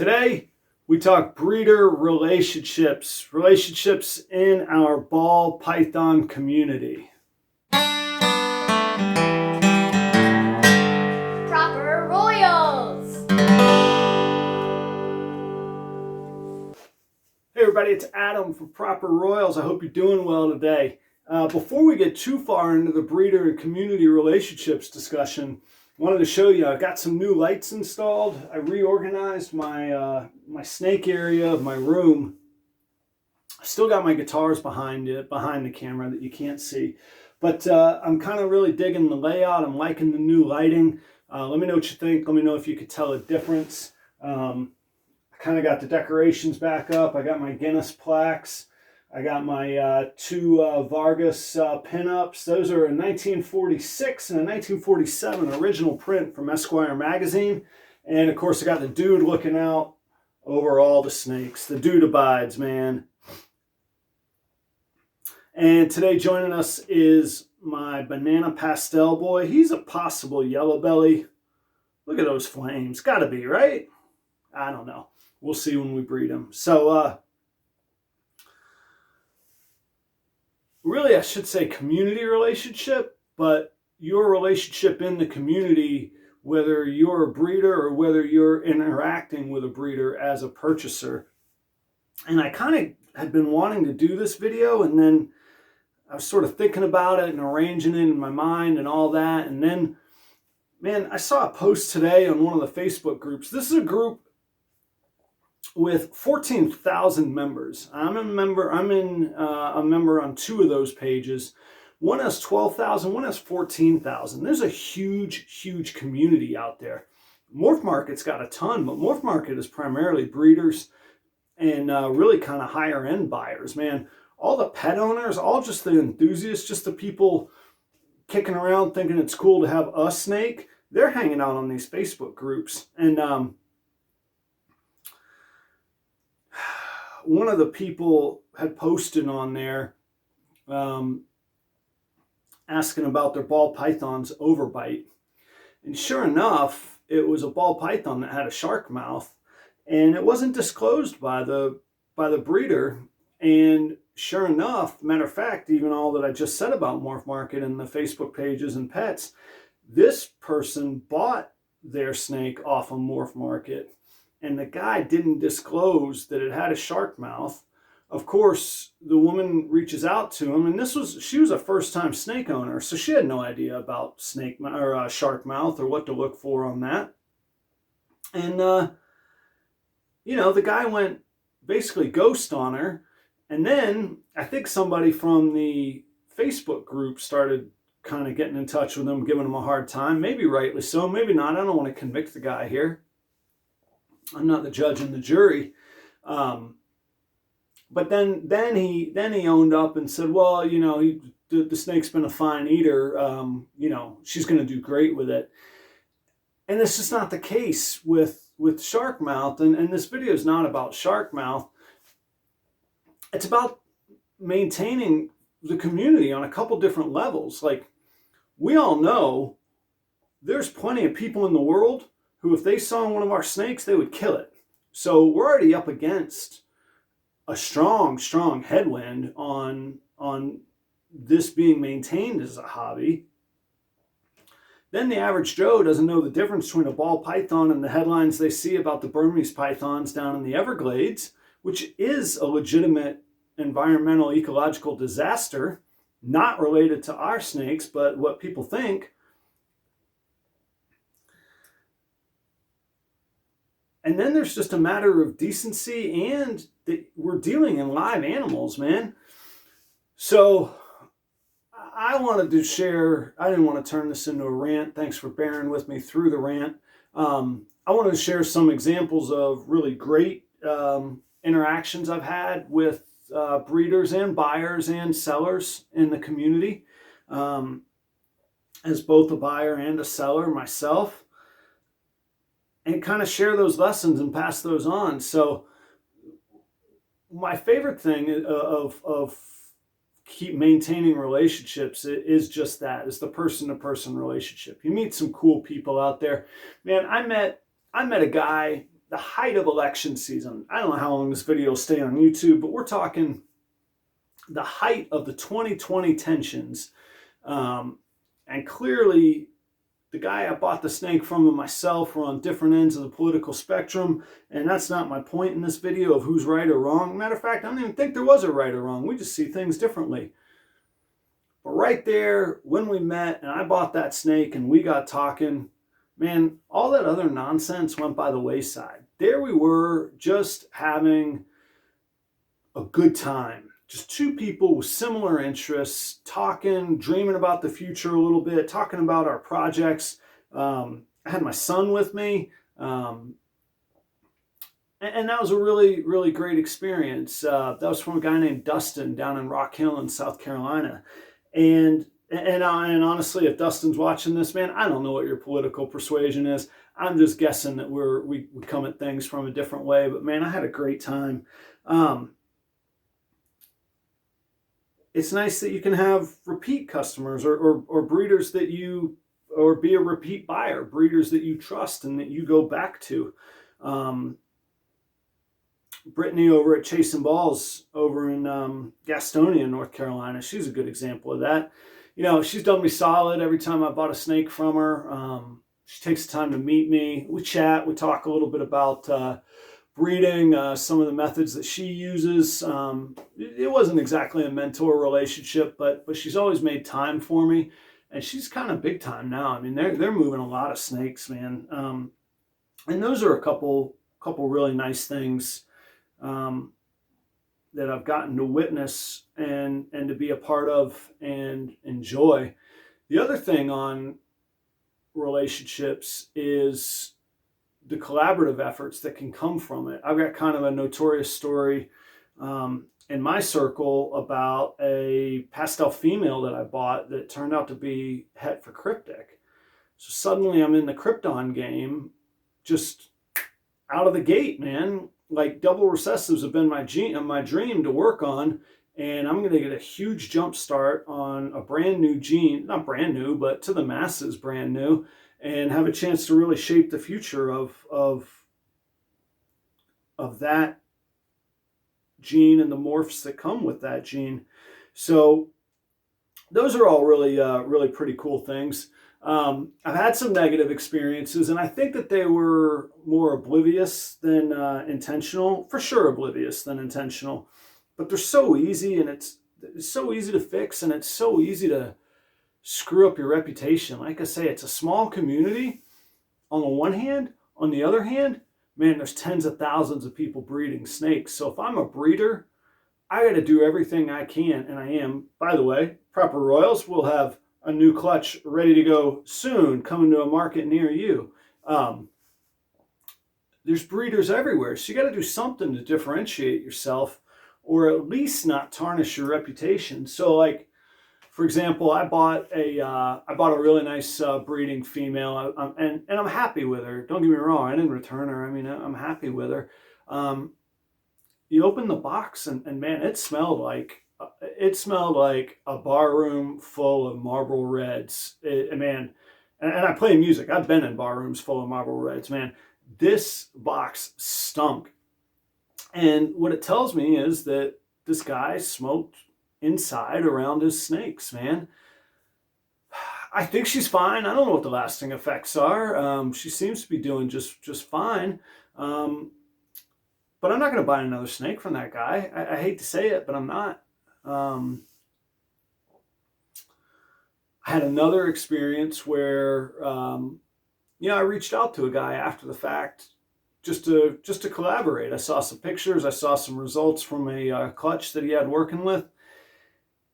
Today, we talk breeder relationships in our ball python community. Proper Royals. Hey everybody, it's Adam from Proper Royals. I hope you're doing well today. Before we get too far into the breeder and community relationships discussion, I wanted to show you I got some new lights installed. I reorganized my snake area of my room. I still got my guitars behind the camera that you can't see, but I'm kind of really digging the layout. I'm liking the new lighting. Let me know what you think. Let me know if you could tell a difference. I kind of got the decorations back up. I got my Guinness plaques. I got my two Vargas pinups. Those are a 1946 and a 1947 original print from Esquire magazine. And of course, I got the dude looking out over all the snakes. The dude abides, man. And today joining us is my banana pastel boy. He's a possible yellow belly. Look at those flames. Gotta be, right? I don't know. We'll see when we breed him. So, really, I should say community relationship, but your relationship in the community, whether you're a breeder or whether you're interacting with a breeder as a purchaser. And I kind of had been wanting to do this video, and then I was sort of thinking about it and arranging it in my mind and all that. And then, man, I saw a post today on one of the Facebook groups. This is a group with 14,000 members. I'm a member on two of those pages. One has 12,000, one has 14,000. There's a huge community out there. Morph Market's got a ton, but Morph Market is primarily breeders and really kind of higher end buyers, man. All the pet owners, all just the enthusiasts, just the people kicking around thinking it's cool to have a snake, they're hanging out on these Facebook groups. And one of the people had posted on there asking about their ball python's overbite. And sure enough, it was a ball python that had a shark mouth, and it wasn't disclosed by the breeder. And sure enough, matter of fact, even all that I just said about Morph Market and the Facebook pages and pets, this person bought their snake off of Morph Market, and the guy didn't disclose that it had a shark mouth. Of course, the woman reaches out to him, and she was a first-time snake owner, so she had no idea about shark mouth or what to look for on that. And the guy went basically ghost on her. And then I think somebody from the Facebook group started kind of getting in touch with him, giving him a hard time. Maybe rightly so, maybe not. I don't want to convict the guy here. I'm not the judge and the jury. But then he owned up and said, well, the snake's been a fine eater. She's going to do great with it. And this is not the case with shark mouth. And this video is not about shark mouth. It's about maintaining the community on a couple different levels. Like, we all know there's plenty of people in the world who, if they saw one of our snakes, they would kill it. So we're already up against a strong headwind on this being maintained as a hobby. Then the average Joe doesn't know the difference between a ball python and the headlines they see about the Burmese pythons down in the Everglades, which is a legitimate environmental ecological disaster, not related to our snakes, but what people think. And then there's just a matter of decency, and we're dealing in live animals, man. So I wanted to share, I didn't want to turn this into a rant. Thanks for bearing with me through the rant. I wanted to share some examples of really great interactions I've had with breeders and buyers and sellers in the community, as both a buyer and a seller myself, and kind of share those lessons and pass those on. So my favorite thing of keep maintaining relationships is just that, is the person-to-person relationship. You meet some cool people out there. Man, I met a guy the height of election season. I don't know how long this video will stay on YouTube, but we're talking the height of the 2020 tensions. And clearly, the guy I bought the snake from and myself were on different ends of the political spectrum, and that's not my point in this video of who's right or wrong. Matter of fact, I don't even think there was a right or wrong. We just see things differently. But right there, when we met and I bought that snake and we got talking, man, all that other nonsense went by the wayside. There we were, just having a good time. Just two people with similar interests, talking, dreaming about the future a little bit, talking about our projects. I had my son with me, and that was a really, really great experience. That was from a guy named Dustin down in Rock Hill in South Carolina. And honestly, if Dustin's watching this, man, I don't know what your political persuasion is. I'm just guessing that we come at things from a different way. But man, I had a great time. It's nice that you can have repeat customers or breeders that you, or be a repeat buyer, breeders that you trust and that you go back to. Brittany over at Chasing Balls over in Gastonia, North Carolina, she's a good example of that. You know, she's done me solid every time I bought a snake from her. She takes the time to meet me. We chat, we talk a little bit about breeding, some of the methods that she uses. It wasn't exactly a mentor relationship, but she's always made time for me, and she's kind of big time now. I mean, they're moving a lot of snakes, man. And those are a couple really nice things that I've gotten to witness and to be a part of and enjoy. The other thing on relationships is the collaborative efforts that can come from it. I've got kind of a notorious story in my circle about a pastel female that I bought that turned out to be het for cryptic. So suddenly I'm in the Krypton game, just out of the gate, man. Like, double recessives have been my dream to work on, and I'm going to get a huge jump start on a brand new gene, not brand new, but to the masses brand new, and have a chance to really shape the future of that gene and the morphs that come with that gene. So those are all really, really pretty cool things. I've had some negative experiences, and I think that they were more oblivious than intentional. For sure, oblivious than intentional. But they're so easy, and it's so easy to fix, and it's so easy to screw up your reputation. Like I say, it's a small community on the one hand. On the other hand, man, there's tens of thousands of people breeding snakes. So if I'm a breeder, I got to do everything I can, and I am. By the way, Proper Royals will have a new clutch ready to go soon, coming to a market near you. There's breeders everywhere, so you got to do something to differentiate yourself, or at least not tarnish your reputation. So, like, for example, I bought a really nice breeding female, and I'm happy with her. Don't get me wrong, I didn't return her. I mean, I'm happy with her. You open the box, and man, it smelled like a bar room full of Marlboro Reds. Man, and I play music. I've been in bar rooms full of Marlboro Reds, man. This box stunk. And what it tells me is that this guy smoked inside around his snakes, man. I think she's fine. I don't know what the lasting effects are. She seems to be doing just fine. But I'm not going to buy another snake from that guy. I hate to say it, but I'm not. I had another experience where, I reached out to a guy after the fact just to collaborate. I saw some pictures. I saw some results from a clutch that he had working with.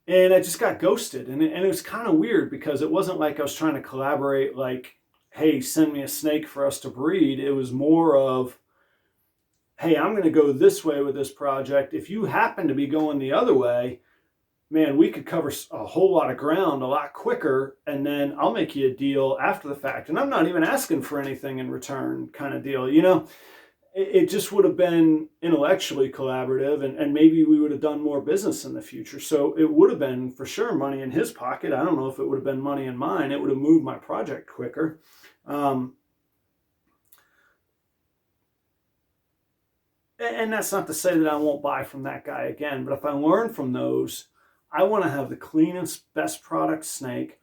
And I just got ghosted. And it was kind of weird, because it wasn't like I was trying to collaborate like, hey, send me a snake for us to breed. It was more of, hey, I'm going to go this way with this project. If you happen to be going the other way, man, we could cover a whole lot of ground a lot quicker, and then I'll make you a deal after the fact. And I'm not even asking for anything in return, kind of deal. It just would have been intellectually collaborative, and maybe we would have done more business in the future. So it would have been, for sure, money in his pocket. I don't know if it would have been money in mine. It would have moved my project quicker. And that's not to say that I won't buy from that guy again, but if I learn from those, I want to have the cleanest, best product snake.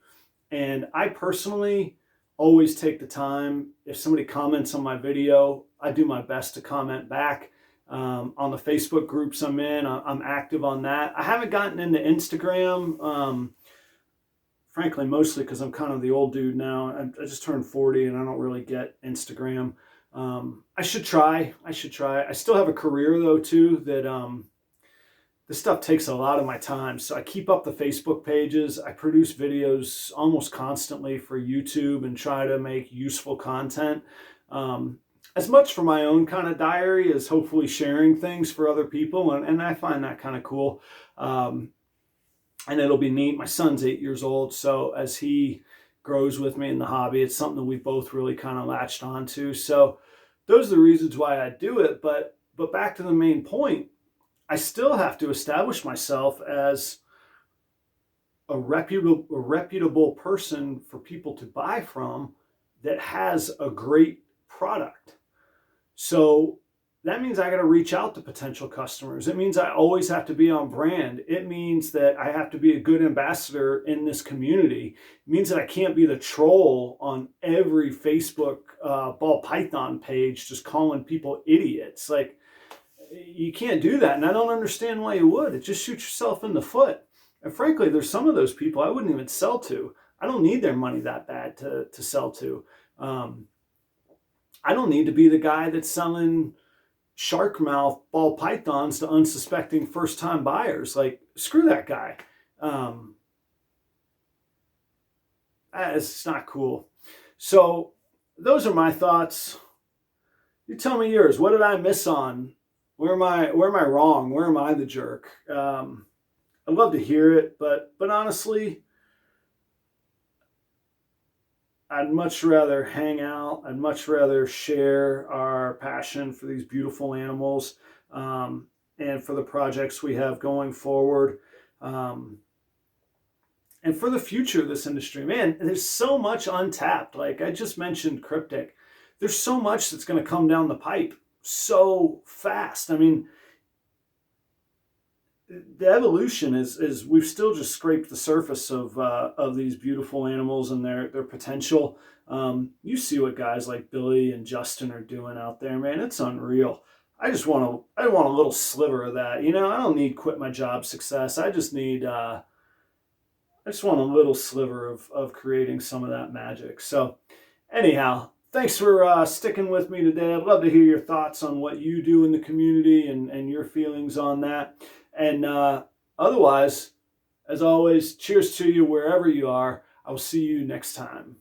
And I personally always take the time. If somebody comments on my video, I do my best to comment back. On the Facebook groups I'm in, I'm active on that. I haven't gotten into Instagram, frankly, mostly because I'm kind of the old dude now. I just turned 40 and I don't really get Instagram. I should try. I should try. I still have a career though too that this stuff takes a lot of my time. So I keep up the Facebook pages. I produce videos almost constantly for YouTube and try to make useful content. As much for my own kind of diary as hopefully sharing things for other people. And I find that kind of cool. And it'll be neat. My son's 8 years old. So as he grows with me in the hobby, it's something that we both really kind of latched onto. So those are the reasons why I do it. But back to the main point, I still have to establish myself as a reputable person for people to buy from that has a great product. So that means I got to reach out to potential customers. It means I always have to be on brand. It means that I have to be a good ambassador in this community. It means that I can't be the troll on every Facebook ball python page just calling people idiots. Like, you can't do that, and I don't understand why you would. It just shoots yourself in the foot. And frankly, there's some of those people I wouldn't even sell to. I don't need their money that bad to sell to. I don't need to be the guy that's selling shark mouth ball pythons to unsuspecting first-time buyers. Like, screw that guy. It's not cool. So those are my thoughts. You tell me yours. What did I miss on? Where am I wrong? Where am I the jerk? I'd love to hear it, but honestly, I'd much rather hang out. I'd much rather share our passion for these beautiful animals, and for the projects we have going forward, and for the future of this industry. Man, there's so much untapped. Like I just mentioned Cryptic. There's so much that's going to come down the pipe so fast. I mean, the evolution is we've still just scraped the surface of these beautiful animals and their potential. You see what guys like Billy and Justin are doing out there, man. It's unreal. I want a little sliver of that. You know, I don't need quit my job success. I just want a little sliver of creating some of that magic. So anyhow, thanks for sticking with me today. I'd love to hear your thoughts on what you do in the community and your feelings on that. And otherwise, as always, cheers to you wherever you are. I will see you next time.